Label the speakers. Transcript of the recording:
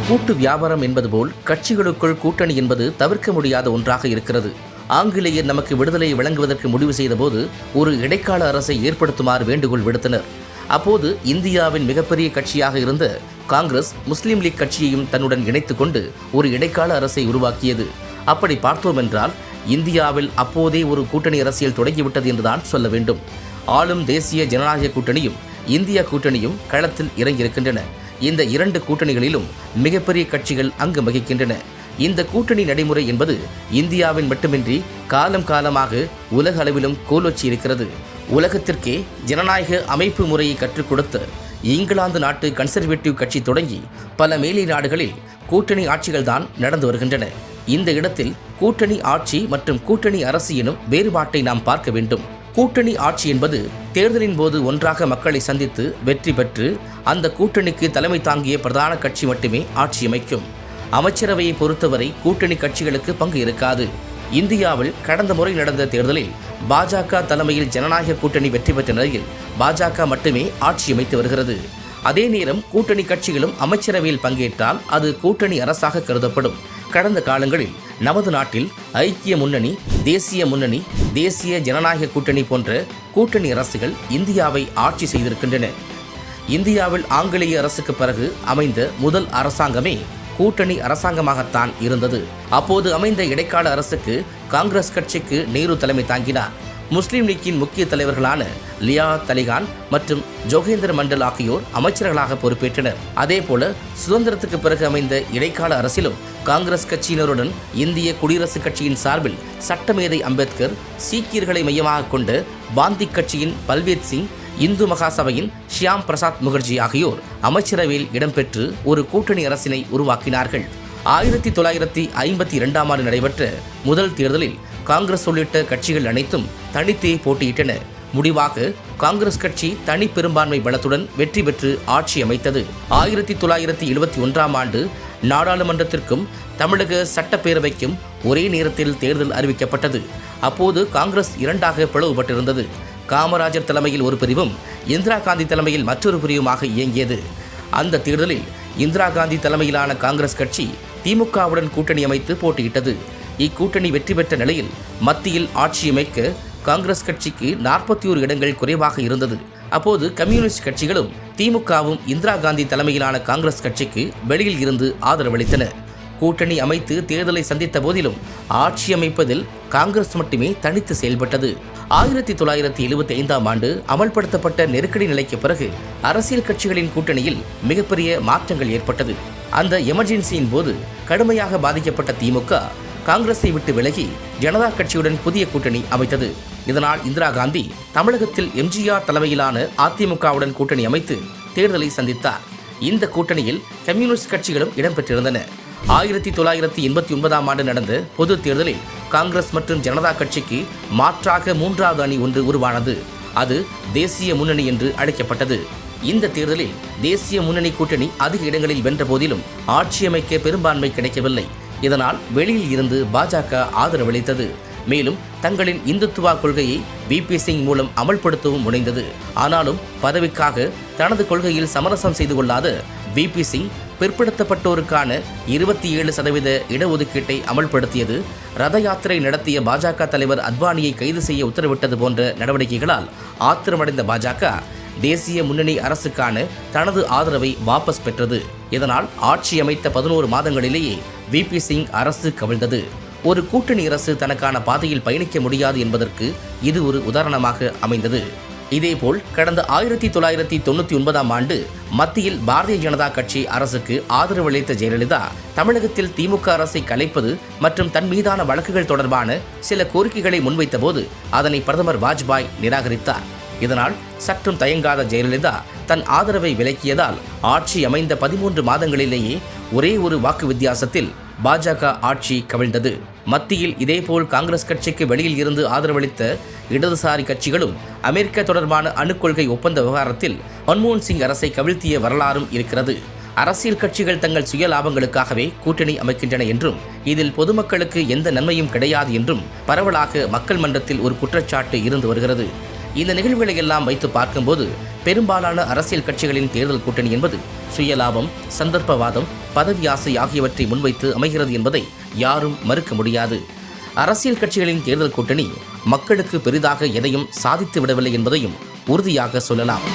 Speaker 1: கூட்டு வியாபாரம் என்பது போல் கட்சிகளுக்குள் கூட்டணி என்பது தவிர்க்க முடியாத ஒன்றாக இருக்கிறது. ஆங்கிலேயர் நமக்கு விடுதலையை வழங்குவதற்கு முடிவு செய்தபோது ஒரு இடைக்கால அரசை ஏற்படுத்துமாறு வேண்டுகோள் விடுத்தனர். அப்போது இந்தியாவின் மிகப்பெரிய கட்சியாக இருந்த காங்கிரஸ் முஸ்லீம் லீக் கட்சியையும் தன்னுடன் இணைத்துக் கொண்டு ஒரு இடைக்கால அரசை உருவாக்கியது. அப்படி பார்த்தோம் என்றால் இந்தியாவில் அப்போதே ஒரு கூட்டணி அரசியல் தொடங்கிவிட்டது என்றுதான் சொல்ல வேண்டும். ஆளும் தேசிய ஜனநாயக கூட்டணியும் இந்தியா கூட்டணியும் களத்தில் இறங்கியிருக்கின்றன. இந்த இரண்டு கூட்டணிகளிலும் மிகப்பெரிய கட்சிகள் அங்கு வகிக்கின்றன. இந்த கூட்டணி நடைமுறை என்பது இந்தியாவின் மட்டுமின்றி காலம் காலமாக உலக அளவிலும் கோலோச்சி இருக்கிறது. உலகத்திற்கே ஜனநாயக அமைப்பு முறையை கற்றுக் கொடுத்த இங்கிலாந்து நாட்டு கன்சர்வேட்டிவ் கட்சி தொடங்கி பல மேலை நாடுகளில் கூட்டணி ஆட்சிகள் தான் நடந்து வருகின்றன. இந்த இடத்தில் கூட்டணி ஆட்சி மற்றும் கூட்டணி அரசு எனும் வேறுபாட்டை நாம் பார்க்க வேண்டும். கூட்டணி ஆட்சி என்பது தேர்தலின் போது ஒன்றாக மக்களை சந்தித்து வெற்றி பெற்று அந்த கூட்டணிக்கு தலைமை தாங்கிய பிரதான கட்சி மட்டுமே ஆட்சி அமைக்கும். அமைச்சரவையை பொறுத்தவரை கூட்டணி கட்சிகளுக்கு பங்கு இருக்காது. இந்தியாவில் கடந்த முறை நடந்த தேர்தலில் பாஜக தலைமையில் ஜனநாயக கூட்டணி வெற்றி பெற்ற நிலையில் பாஜக மட்டுமே ஆட்சி அமைத்து வருகிறது. அதே நேரம் கூட்டணி கட்சிகளும் அமைச்சரவையில் பங்கேற்றால் அது கூட்டணி அரசாக கருதப்படும். கடந்த காலங்களில் நமது நாட்டில் ஐக்கிய முன்னணி, தேசிய முன்னணி, தேசிய ஜனநாயக கூட்டணி போன்ற கூட்டணி அரசுகள் இந்தியாவை ஆட்சி செய்திருக்கின்றன. இந்தியாவில் ஆங்கிலேய அரசுக்கு பிறகு அமைந்த முதல் அரசாங்கமே கூட்டணி அரசாங்கமாகத்தான் இருந்தது. அப்போது அமைந்த இடைக்கால அரசுக்கு காங்கிரஸ் கட்சிக்கு நேரு தலைமை தாங்கினார். முஸ்லீம் லீக்கின் முக்கிய தலைவர்களான லியாகத் அலி கான் மற்றும் ஜோகேந்திர மண்டல் ஆகியோர் அமைச்சர்களாக பொறுப்பேற்றனர். அதேபோல சுதந்திரத்துக்கு பிறகு அமைந்த இடைக்கால அரசிலும் காங்கிரஸ் கட்சியினருடன் இந்திய குடியரசுக் கட்சியின் சார்பில் சட்டமேதை அம்பேத்கர், சீக்கியர்களை மையமாக கொண்ட பாந்தி கட்சியின் பல்பீர் சிங், இந்து மகாசபையின் ஷியாம் பிரசாத் முகர்ஜி ஆகியோர் அமைச்சரவையில் இடம்பெற்று ஒரு கூட்டணி அரசினை உருவாக்கினார்கள். 1952ஆம் ஆண்டு நடைபெற்ற முதல் தேர்தலில் காங்கிரஸ் உள்ளிட்ட கட்சிகள் அனைத்தும் தனித்தே போட்டியிட்டன. முடிவாக காங்கிரஸ் கட்சி தனி பெரும்பான்மை பலத்துடன் வெற்றி பெற்று ஆட்சி அமைத்தது. 1971ஆம் ஆண்டு நாடாளுமன்றத்திற்கும் தமிழக சட்டப்பேரவைக்கும் ஒரே நேரத்தில் தேர்தல் அறிவிக்கப்பட்டது. அப்போது காங்கிரஸ் இரண்டாக பிளவுபட்டிருந்தது. காமராஜர் தலைமையில் ஒரு பிரிவும் இந்திரா காந்தி தலைமையில் மற்றொரு பிரிவுமாக இயங்கியது. அந்த தேர்தலில் இந்திரா காந்தி தலைமையிலான காங்கிரஸ் கட்சி திமுகவுடன் கூட்டணி அமைத்து போட்டியிட்டது. இக்கூட்டணி வெற்றி பெற்ற நிலையில் மத்தியில் ஆட்சி அமைக்க காங்கிரஸ் கட்சிக்கு 41 இடங்கள் குறைவாக இருந்தது. அப்போது கம்யூனிஸ்ட் கட்சிகளும் திமுகவும் இந்திரா காந்தி தலைமையிலான காங்கிரஸ் கட்சிக்கு வெளியில் இருந்து ஆதரவளித்தன. கூட்டணி அமைத்து தேர்தலை சந்தித்த போதிலும் ஆட்சி அமைப்பதில் காங்கிரஸ் மட்டுமே தனித்து செயல்பட்டது. 1975ஆம் ஆண்டு அமல்படுத்தப்பட்ட நெருக்கடி நிலைக்கு பிறகு அரசியல் கட்சிகளின் கூட்டணியில் மிகப்பெரிய மாற்றங்கள் ஏற்பட்டது. அந்த எமர்ஜென்சியின் போது கடுமையாக பாதிக்கப்பட்ட திமுக காங்கிரஸை விட்டு விலகி ஜனதா கட்சியுடன் புதிய கூட்டணி அமைத்தது. இதனால் இந்திரா காந்தி தமிழகத்தில் எம்ஜிஆர் தலைமையிலான அதிமுகவுடன் கூட்டணி அமைத்து தேர்தலை சந்தித்தார். இந்த கூட்டணியில் கம்யூனிஸ்ட் கட்சிகளும் இடம்பெற்றிருந்தன. 1989ஆம் ஆண்டு நடந்த பொது தேர்தலில் காங்கிரஸ் மற்றும் ஜனதா கட்சிக்கு மாற்றாக மூன்றாவது அணி ஒன்று உருவானது. அது தேசிய முன்னணி என்று அழைக்கப்பட்டது. இந்த தேர்தலில் தேசிய முன்னணி கூட்டணி அதிக இடங்களில் வென்ற போதிலும் ஆட்சி அமைக்க பெரும்பான்மை கிடைக்கவில்லை. இதனால் வெளியில் இருந்து பாஜக ஆதரவளித்தது. மேலும் தங்களின் இந்துத்துவா கொள்கையை VP சிங் மூலம் அமல்படுத்தவும் முனைந்தது. ஆனாலும் பதவிக்காக தனது கொள்கையில் சமரசம் செய்து கொள்ளாத VP சிங் பிற்படுத்தப்பட்டோருக்கான 27% இடஒதுக்கீட்டை அமல்படுத்தியது, ரத யாத்திரை நடத்திய பாஜக தலைவர் அத்வானியை கைது செய்ய உத்தரவிட்டது போன்ற நடவடிக்கைகளால் ஆத்திரமடைந்த பாஜக தேசிய முன்னணி அரசுக்கான தனது ஆதரவை வாபஸ் பெற்றது. இதனால் ஆட்சி அமைத்த 11 மாதங்களிலேயே VP சிங் அரசு கவிழ்ந்தது. ஒரு கூட்டணி அரசு தனக்கான பாதையில் பயணிக்க முடியாது என்பதற்கு இது ஒரு உதாரணமாக அமைந்தது. இதேபோல் கடந்த 1999ஆம் ஆண்டு மத்தியில் பாரதிய ஜனதா கட்சி அரசுக்கு ஆதரவளித்த ஜெயலலிதா தமிழகத்தில் திமுக அரசை கலைப்பது மற்றும் தன் மீதான வழக்குகள் தொடர்பான சில கோரிக்கைகளை முன்வைத்த போது அதனை பிரதமர் வாஜ்பாய் நிராகரித்தார். இதனால் சற்றும் தயங்காத ஜெயலலிதா தன் ஆதரவை விலக்கியதால் ஆட்சி அமைந்த 13 மாதங்களிலேயே ஒரே ஒரு வாக்கு வித்தியாசத்தில் பாஜக ஆட்சி கவிழ்ந்தது. மத்தியில் இதேபோல் காங்கிரஸ் கட்சிக்கு வெளியில் இருந்து ஆதரவளித்த இடதுசாரி கட்சிகளும் அமெரிக்க தொடர்பான அணுக்கொள்கை ஒப்பந்த விவகாரத்தில் மன்மோகன் சிங் அரசை கவிழ்த்திய வரலாறும் இருக்கிறது. அரசியல் கட்சிகள் தங்கள் சுய லாபங்களுக்காகவே கூட்டணி அமைக்கின்றன என்றும் இதில் பொதுமக்களுக்கு எந்த நன்மையும் கிடையாது என்றும் பரவலாக மக்கள் மன்றத்தில் ஒரு குற்றச்சாட்டு இருந்து வருகிறது. இந்த நிகழ்வுகளை எல்லாம் வைத்து பார்க்கும்போது பெரும்பாலான அரசியல் கட்சிகளின் தேர்தல் கூட்டணி என்பது சுயலாபம், சந்தர்ப்பவாதம், பதவி ஆசை ஆகியவற்றை முன்வைத்து அமைகிறது என்பதை யாரும் மறுக்க முடியாது. அரசியல் கட்சிகளின் தேர்தல் கூட்டணி மக்களுக்கு பெரிதாக எதையும் சாதித்து விடவில்லை என்பதையும் உறுதியாக சொல்லலாம்.